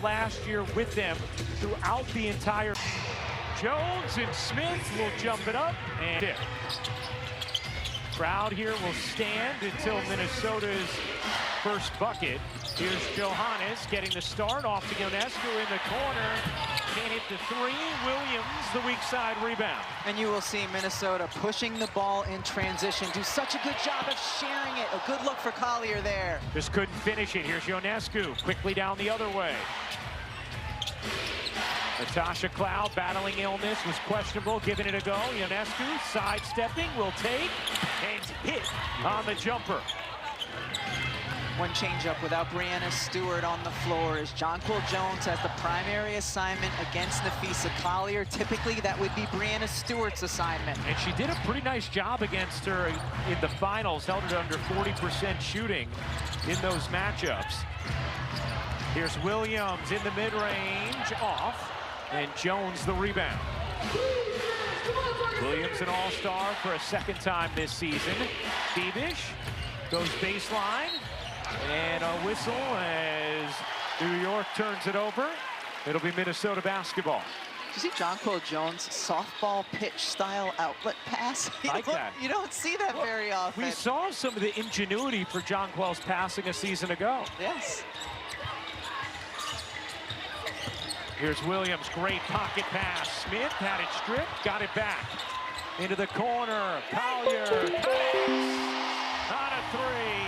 last year with them throughout the entire. Jones and Smith will jump it up and crowd here will stand until Minnesota's first bucket. Here's Johannes getting the start off to Ionescu in the corner. Can't hit the three. Williams, the weak side rebound. And you will see Minnesota pushing the ball in transition. Do such a good job of sharing it. A good look for Collier there. Just couldn't finish it. Here's Ionescu quickly down the other way. Natasha Cloud battling illness, was questionable, giving it a go. Ionescu sidestepping, will take and hit on the jumper. One changeup without Brianna Stewart on the floor as Jonquil Jones has the primary assignment against Napheesa Collier. Typically, that would be Brianna Stewart's assignment. And she did a pretty nice job against her in the finals, held it under 40% shooting in those matchups. Here's Williams in the mid-range, off, and Jones the rebound. Williams an all-star for a second time this season. Bebish goes baseline. And a whistle as New York turns it over. It'll be Minnesota basketball. Did you see Jonquil Jones' softball pitch style outlet pass? Like that. You don't see that very often. We saw some of the ingenuity for Jonquil's passing a season ago. Yes. Here's Williams, great pocket pass. Smith had it stripped, got it back. Into the corner, Collier, on a three.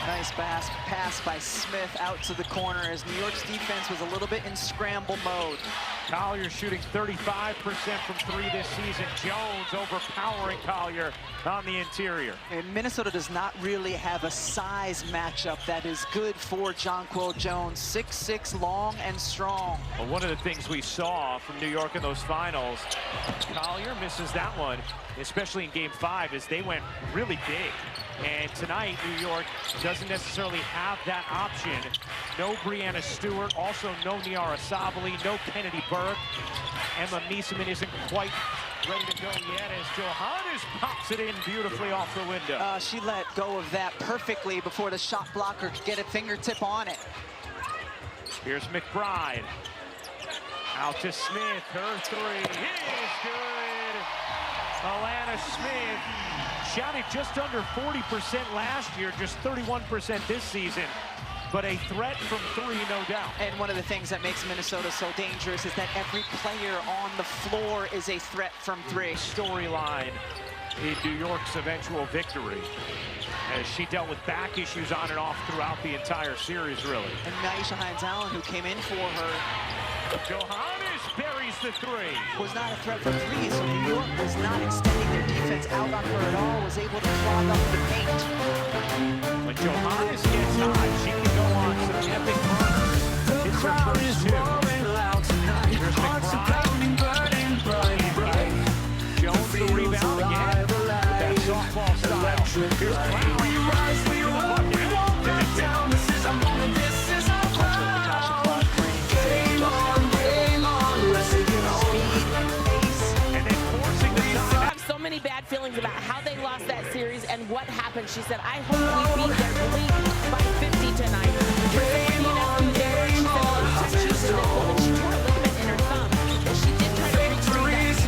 Nice pass by Smith out to the corner as New York's defense was a little bit in scramble mode. Collier shooting 35% from three this season. Jones overpowering Collier on the interior. And Minnesota does not really have a size matchup that is good for Jonquil Jones. 6'6", long and strong. Well, one of the things we saw from New York in those finals, Collier misses that one, especially in Game 5, as they went really big. And tonight, New York doesn't necessarily have that option. No Brianna Stewart, also no Niara Sabali, no Kennedy Burke. Emma Miesemann isn't quite ready to go yet as Johannes pops it in beautifully off the window. She let go of that perfectly before the shot blocker could get a fingertip on it. Here's McBride. Out to Smith, her three is good. Alana Smith shot just under 40% last year, just 31% this season. But a threat from three, no doubt. And one of the things that makes Minnesota so dangerous is that every player on the floor is a threat from three. Storyline in New York's eventual victory, as she dealt with back issues on and off throughout the entire series, really. And Maisha Hines-Allen, who came in for her, Johannes buries the three. Was not a threat from three, so New York was not extending their defense out on her at all, was able to clog up the paint. When Johannes gets hot, she can go on some epic runs. It's her first two. Here's McBride. Jones the rebound again with that softball style. Here's Cloud. Bad feelings about how they lost that series and what happened. She said, I hope we beat their league by 50 tonight. She tore a ligament in her thumb. And she did try to recreate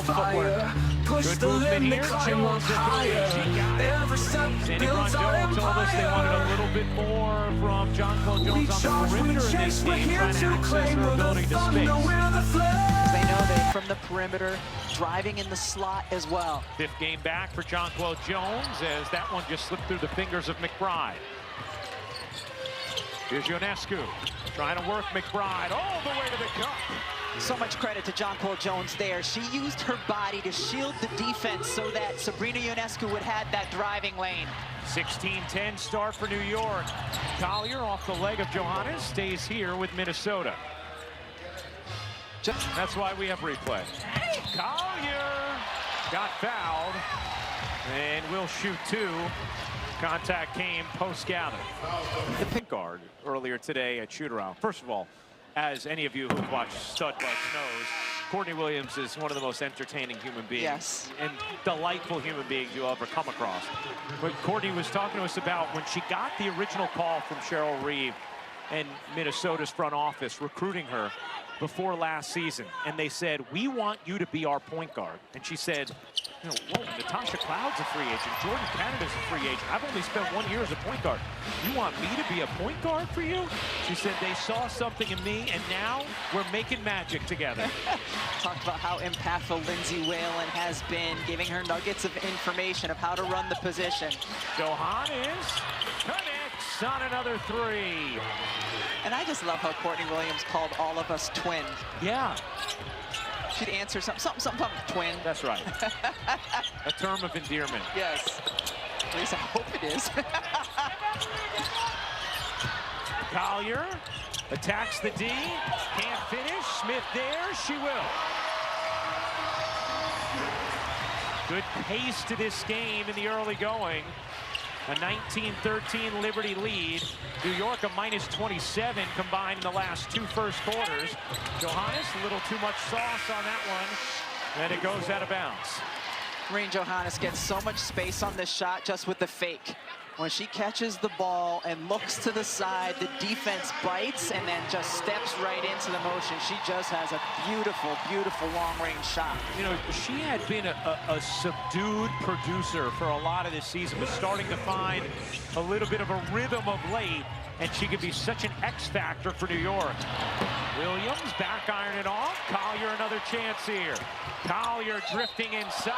footwork. Good movement here. Jones Sandy Brondell told us they wanted a little bit more from Jonquel Jones on the perimeter in this game, trying to access her ability to space. They know they from the perimeter, driving in the slot as well. Fifth game back for Jonquel Jones as that one just slipped through the fingers of McBride. Here's Ionescu trying to work McBride all the way to the cup. So much credit to Jonquel Jones there. She used her body to shield the defense so that Sabrina Ionescu would have that driving lane. 16-10 start for New York. Collier off the leg of Johannes stays here with Minnesota. That's why we have replay. Collier got fouled and will shoot two. Contact came post-gather. The pick guard earlier today at shoot-around. First of all, as any of you who've watched Stud Bucks knows, Courtney Williams is one of the most entertaining human beings and delightful human beings you'll ever come across. But Courtney was talking to us about when she got the original call from Cheryl Reeve and Minnesota's front office recruiting her before last season, and they said, we want you to be our point guard. And she said, you know, whoa, Natasha Cloud's a free agent, Jordan Canada's a free agent. I've only spent 1 year as a point guard. You want me to be a point guard for you? She said they saw something in me, and now we're making magic together. Talked about how impactful Lindsay Whalen has been, giving her nuggets of information of how to run the position. Johannes connects on another three. And I just love how Courtney Williams called all of us twin. Yeah. She'd answer something, twin. That's right. A term of endearment. Yes. At least I hope it is. Collier attacks the D. Can't finish. Smith there. She will. Good pace to this game in the early going. A 19-13 Liberty lead. New York a -27 combined in the last two first quarters. Johannes, a little too much sauce on that one, and it goes out of bounds. Rain Johannes gets so much space on this shot just with the fake. When she catches the ball and looks to the side, the defense bites and then just steps right into the motion. She just has a beautiful, beautiful long-range shot. You know, she had been a subdued producer for a lot of this season, but starting to find a little bit of a rhythm of late, and she could be such an X factor for New York. Williams back iron it off. Collier another chance here. Collier drifting inside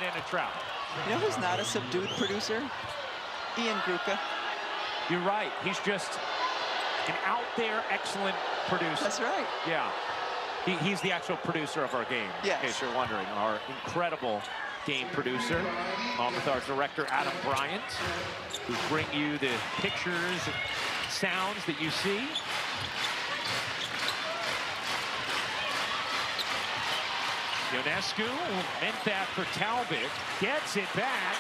and a trap. You know who's not a subdued producer? Ian Gruka. You're right. He's just an out there excellent producer. That's right. Yeah. He's the actual producer of our game, yes. in case you're wondering. Our incredible game producer, along with our director, Adam Bryant, who bring you the pictures and sounds that you see. Ionescu meant that for Talbot. Gets it back.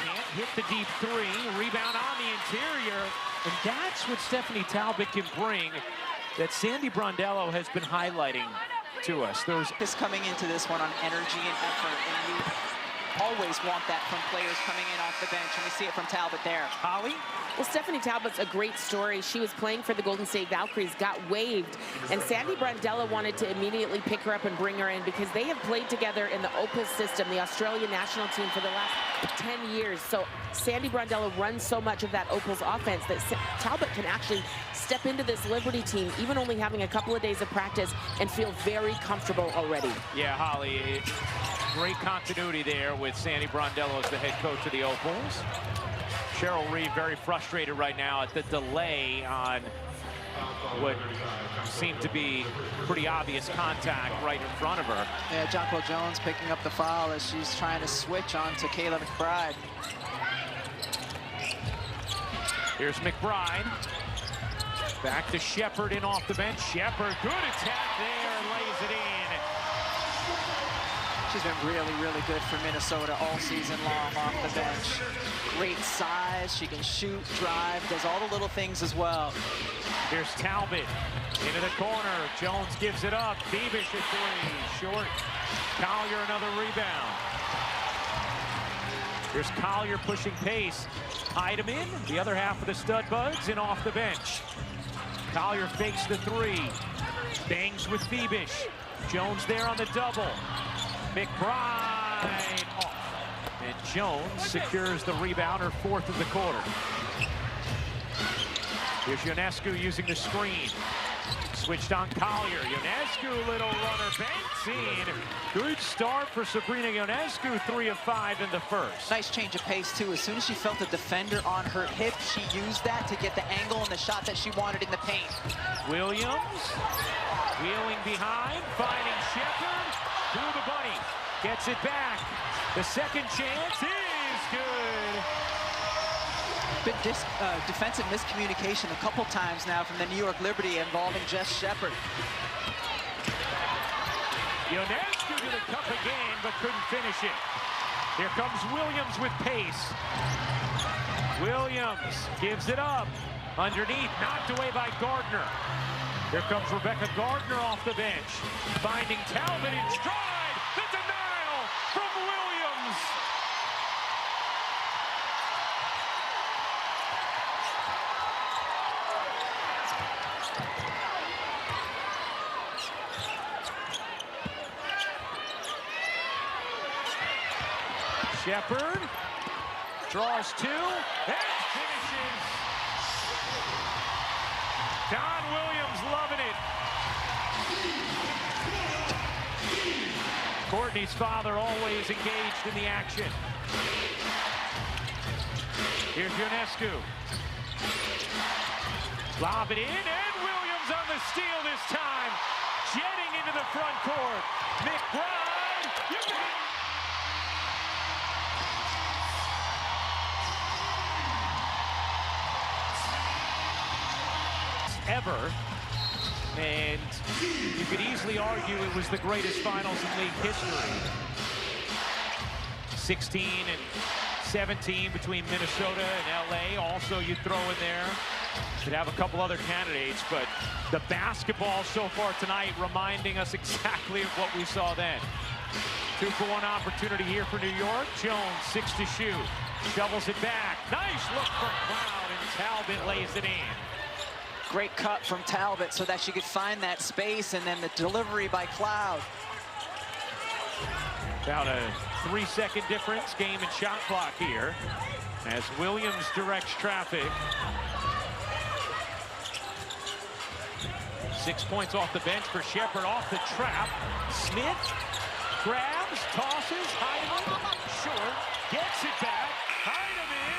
Can't hit the deep three. Rebound on the interior. And that's what Stephanie Talbot can bring that Sandy Brondello has been highlighting to us. Those is coming into this one on energy and effort. And you always want that from players coming in off the bench. And we see it from Talbot there. Holly? Well, Stephanie Talbot's a great story. She was playing for the Golden State Valkyries, got waived, and Sandy Brondello wanted to immediately pick her up and bring her in because they have played together in the Opals system, the Australian national team, for the last 10 years. So Sandy Brondello runs so much of that Opals offense that Talbot can actually step into this Liberty team, even only having a couple of days of practice, and feel very comfortable already. Yeah, Holly, great continuity there with Sandy Brondello as the head coach of the Opals. Cheryl Reeve very frustrated right now at the delay on what seemed to be pretty obvious contact right in front of her. Yeah, Jonquel Jones picking up the foul as she's trying to switch on to Kayla McBride. Here's McBride. Back to Shepard in off the bench. Shepard, good attack there, lays it in. She's been really, really good for Minnesota all season long off the bench. Great size, she can shoot, drive, does all the little things as well. Here's Talbot into the corner. Jones gives it up. Beavish at three, short. Collier another rebound. Here's Collier pushing pace. Heidemann, the other half of the Stud Bugs, in off the bench. Collier fakes the three. Bangs with Beavish. Jones there on the double. McBride off. And Jones secures the rebound, her fourth of the quarter. Here's Ionescu using the screen. Switched on Collier. Ionescu, little runner, banks in. Good start for Sabrina Ionescu, 3 of 5 in the first. Nice change of pace, too. As soon as she felt the defender on her hip, she used that to get the angle and the shot that she wanted in the paint. Williams, wheeling behind, finding Shepard, through the bunny. Gets it back. The second chance is good. Been defensive miscommunication a couple times now from the New York Liberty involving Jess Shepard. Ionescu to the cup again, but couldn't finish it. Here comes Williams with pace. Williams gives it up. Underneath, knocked away by Gardner. Here comes Rebecca Gardner off the bench. Finding Talbot in stride. The denial from Williams. Shepard draws two and finishes. Don Williams loving it. Courtney's father always engaged in the action. Here's Ionescu. Lob it in, and Williams on the steal this time. Jetting into the front court. McBride, you got it. Ever, and you could easily argue it was the greatest finals in league history. 16 and 17 between Minnesota and LA. Also, you throw in there, could have a couple other candidates, but the basketball so far tonight reminding us exactly of what we saw then. 2-for-1 opportunity here for New York. Jones, 6 to shoot, shovels it back. Nice look from Cloud, and Talbot lays it in. Great cut from Talbot so that she could find that space, and then the delivery by Cloud. About a 3-second difference, game and shot clock here, as Williams directs traffic. 6 points off the bench for Shepard, off the trap. Smith grabs, tosses, Heidemann, short, gets it back. Heidemann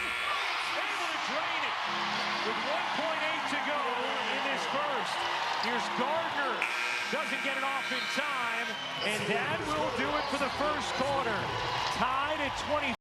able to drain it with 1.8 to go in this first. Here's Gardner, doesn't get it off in time, and that will do it for the first quarter. Tied at 20.